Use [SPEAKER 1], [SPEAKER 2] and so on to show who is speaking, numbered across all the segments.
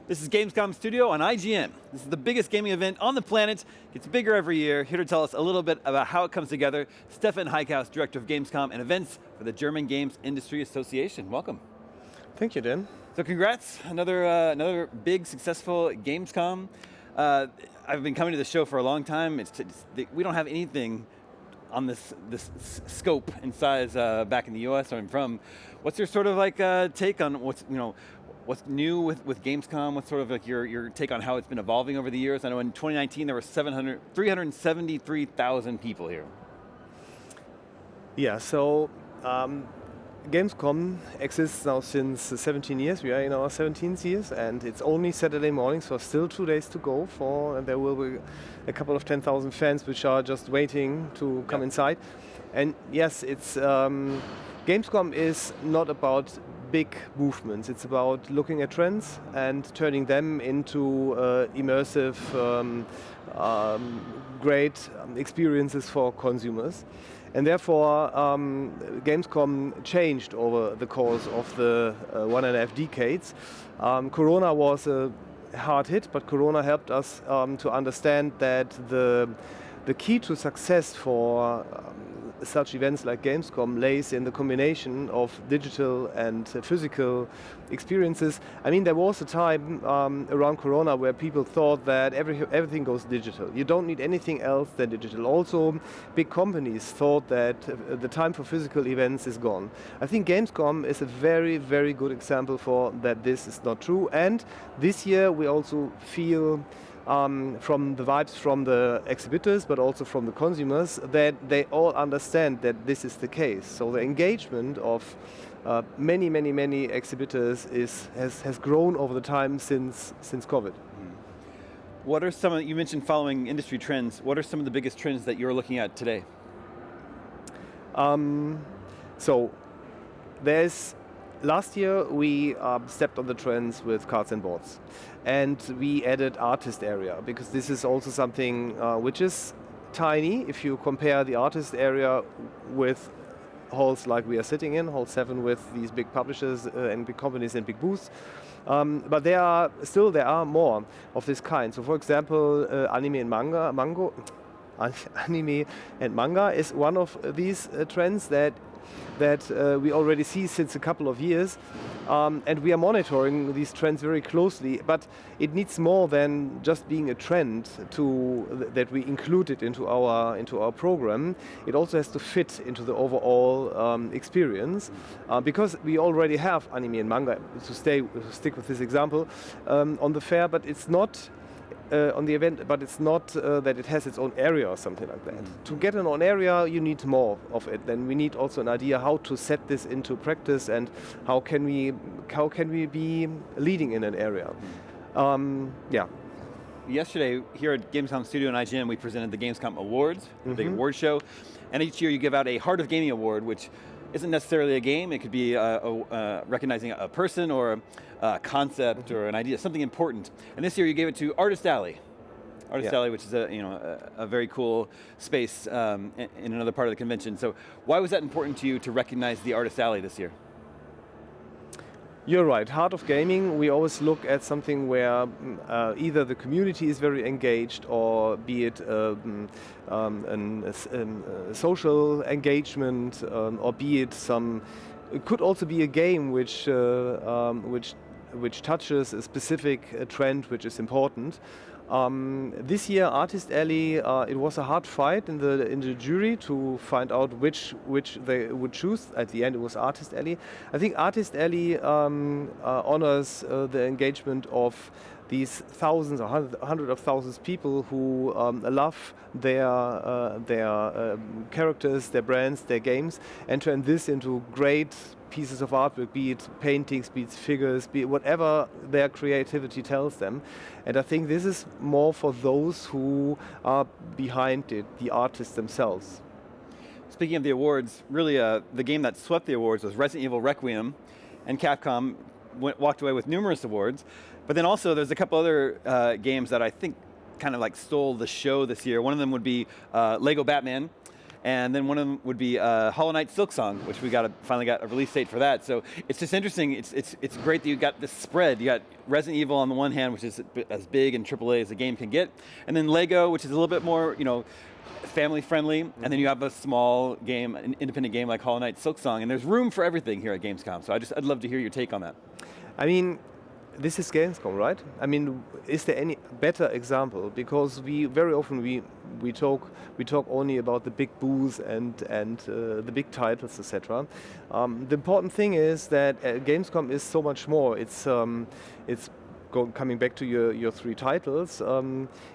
[SPEAKER 1] This is Gamescom Studio on IGN. This is the biggest gaming event on the planet. It gets bigger every year. Here to tell us a little bit about how it comes together, Stefan Heikhaus, Director of Gamescom and Events for the German Games Industry Association. Welcome.
[SPEAKER 2] Thank you, Dan.
[SPEAKER 1] So congrats, another big, successful Gamescom. I've been coming to the show for a long time. We don't have anything on this scope and size back in the US where I'm from. What's your sort of take on what's new with Gamescom? What's sort of like your take on how it's been evolving over the years? I know in 2019 there were 373,000 people here.
[SPEAKER 2] Yeah, so Gamescom exists now since 17 years. We are in our 17th years, and it's only Saturday morning, so still 2 days to go. And there will be a couple of 10,000 fans which are just waiting to come inside. And yes, it's Gamescom is not about big movements. It's about looking at trends and turning them into immersive, great experiences for consumers. And therefore, Gamescom changed over the course of the 1.5 decades. Corona was a hard hit, but Corona helped us to understand that the key to success for such events like Gamescom lays in the combination of digital and physical experiences. I mean, there was a time around Corona where people thought that everything goes digital. You don't need anything else than digital. Also, big companies thought that the time for physical events is gone. I think Gamescom is a very, very good example for that this is not true. And this year we also feel from the vibes from the exhibitors, but also from the consumers, that they all understand that this is the case. So the engagement of many exhibitors has grown over the time since COVID.
[SPEAKER 1] What are some of, you mentioned following industry trends, what are some of the biggest trends that you're looking at today?
[SPEAKER 2] So last year we stepped on the trends with cards and boards, and we added artist area, because this is also something which is tiny if you compare the artist area with halls like we are sitting in, Hall 7, with these big publishers and big companies and big booths. But there are more of this kind. So for example, anime and manga is one of these trends that we already see since a couple of years, and we are monitoring these trends very closely. But it needs more than just being a trend that we include it into our program. It also has to fit into the overall experience, because we already have anime and manga, to stick with this example, on the fair, but it's not. On the event, but it's not that it has its own area or something like that. To get an own area, you need more of it. Then we need also an idea how to set this into practice, and how can we be leading in an area.
[SPEAKER 1] Yesterday, here at Gamescom Studio and IGN, we presented the Gamescom Awards, the big award show. And each year you give out a Heart of Gaming Award, which isn't necessarily a game. It could be recognizing a person or a concept or an idea, something important. And this year you gave it to Artist Alley. Artist Alley, which is a very cool space in another part of the convention. So why was that important to you to recognize the Artist Alley this year?
[SPEAKER 2] You're right. Heart of Gaming, we always look at something where either the community is very engaged, or be it social engagement, or be it it could also be a game which touches a specific trend which is important. This year, Artist Alley, it was a hard fight in the jury to find out which they would choose. At the end, it was Artist Alley. I think Artist Alley honors the engagement of these thousands or hundreds of thousands of people who love their characters, their brands, their games, and turn this into great pieces of artwork, be it paintings, be it figures, be it whatever their creativity tells them. And I think this is more for those who are behind it, the artists themselves.
[SPEAKER 1] Speaking of the awards, really the game that swept the awards was Resident Evil Requiem, and Capcom walked away with numerous awards. But then also there's a couple other games that I think kind of like stole the show this year. One of them would be Lego Batman. and then one of them would be Hollow Knight Silksong, which we finally got a release date for that. So it's just interesting. It's great that you got this spread. You got Resident Evil on the one hand, which is as big and AAA as a game can get, and then Lego, which is a little bit more, family friendly, and then you have a small game, an independent game like Hollow Knight Silksong, and there's room for everything here at Gamescom. So I'd love to hear your take on that.
[SPEAKER 2] I mean, this is Gamescom, right? I mean, is there any better example? Because we very often we talk only about the big booths and the big titles, etc. The important thing is that Gamescom is so much more. It's coming back to your three titles,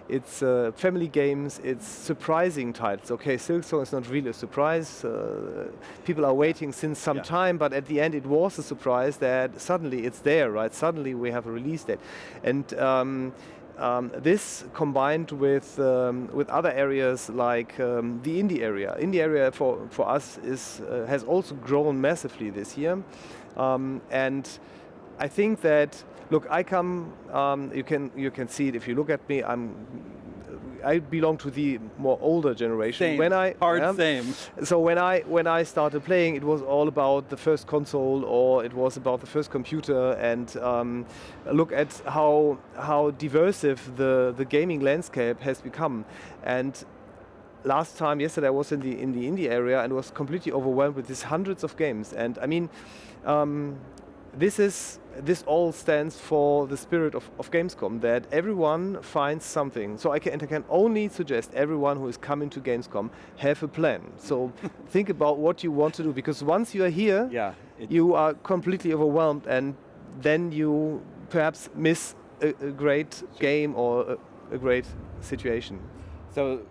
[SPEAKER 2] it's family games, it's surprising titles. Okay, Silksong is not really a surprise. People are waiting since some time, but at the end it was a surprise that suddenly it's there, right? Suddenly we have a release date. And this combined with other areas like the indie area. Indie area for us has also grown massively this year. And I think that, look, I come. You can see it if you look at me. I belong to the more older generation.
[SPEAKER 1] Same.
[SPEAKER 2] So when I started playing, it was all about the first console, or it was about the first computer. And look at how diversive the gaming landscape has become. And yesterday I was in the indie area and was completely overwhelmed with these hundreds of games. And I mean. This all stands for the spirit of Gamescom, that everyone finds something. So I can only suggest everyone who is coming to Gamescom have a plan. So think about what you want to do, because once you are here, you are completely overwhelmed, and then you perhaps miss a great game or a great situation.
[SPEAKER 1] So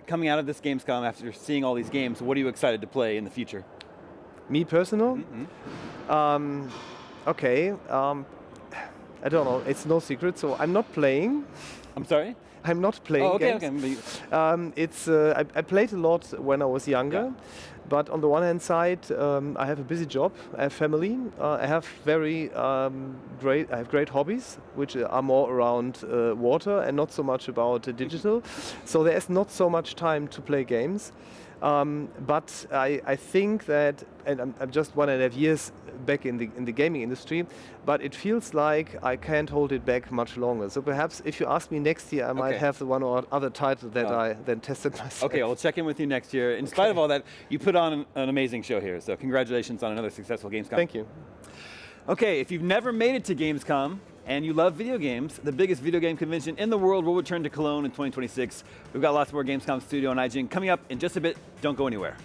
[SPEAKER 1] coming out of this Gamescom, after seeing all these games, what are you excited to play in the future?
[SPEAKER 2] Me personal? Okay, I don't know. It's no secret. So I'm not playing.
[SPEAKER 1] I'm sorry?
[SPEAKER 2] I'm not playing games.
[SPEAKER 1] Okay.
[SPEAKER 2] I played a lot when I was younger, but on the one hand side, I have a busy job. I have family. I have great hobbies, which are more around water and not so much about digital. So there's not so much time to play games. But I think that, and I'm just 1.5 years back in the gaming industry, but it feels like I can't hold it back much longer. So perhaps if you ask me next year, I might have the one or other title that I then tested myself.
[SPEAKER 1] Okay, I'll check in with you next year. In spite of all that, you put on an amazing show here. So congratulations on another successful Gamescom.
[SPEAKER 2] Thank you.
[SPEAKER 1] Okay, if you've never made it to Gamescom and you love video games, the biggest video game convention in the world will return to Cologne in 2026. We've got lots more Gamescom Studio and IGN coming up in just a bit. Don't go anywhere.